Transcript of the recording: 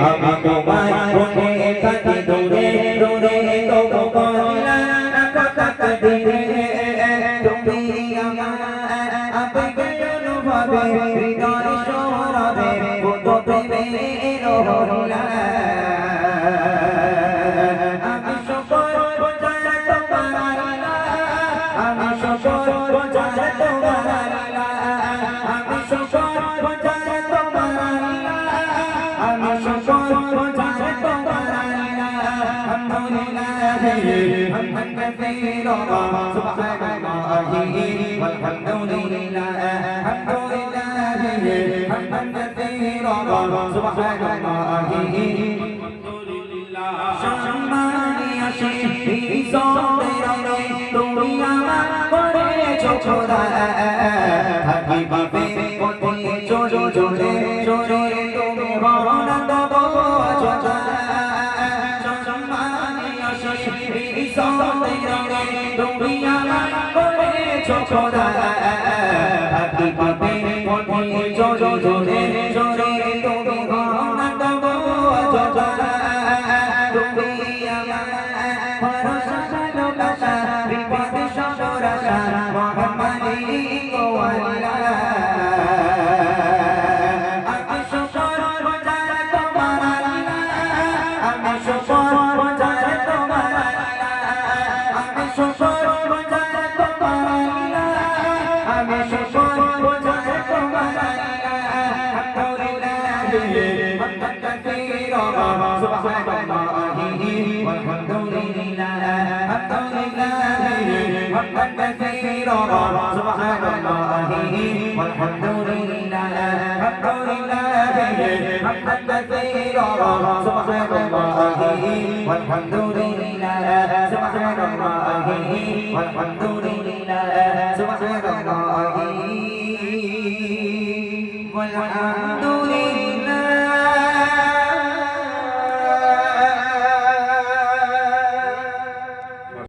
আমি তোমার মনে থাকি দূরে দূরে তো বলা কথা দিলে তুমি আমার আবেগে অনুভবে হৃদয় সৌরভে বুদ্ধ প্রেমের হলা আমি সকল বোঝার তোমার আমি সকল বোঝার তোমার আমি সকল বোঝার তোমার আমি সকল বোঝার তোমার আলহামদুলিল্লাহ হামদান কাসীরা সুবহানাল্লাহি ওয়ালহামদুলিল্লাহ আলহামদুলিল্লাহ হামদান কাসীরা সুবহানাল্লাহি সম্মানিয়া সেই সতেরে তুমি আমার করেছো খোদা থাকিবে পথে জোরে জোরে জোরে তুমি হরনা দেবো জোজা সম্মানিয়া সেই সতেরে তুমি আমার করেছো খোদা থাকিবে পথে জোরে জোরে জোরে তুমি হরনা দেবো জোজা তুমি আমার ভরসা ভালোবাসা বিপদে সদরাসা মহামারী গোয়ালা আমি সকল বোঝার তোমার আমি সকল বোঝার তোমার আমি সকল বোঝার তোমার আমি সকল বোঝার তোমার আলহামদুলিল্লাহ হামদান কাসীরা সুবহানাল্লাহি والحمدلله الحمدلله حمدا كثيرا سبحان الله والحمد لله الحمد لله حمدا كثيرا سبحان الله والحمد لله سبحان الله والحمد لله سبحان الله والحمد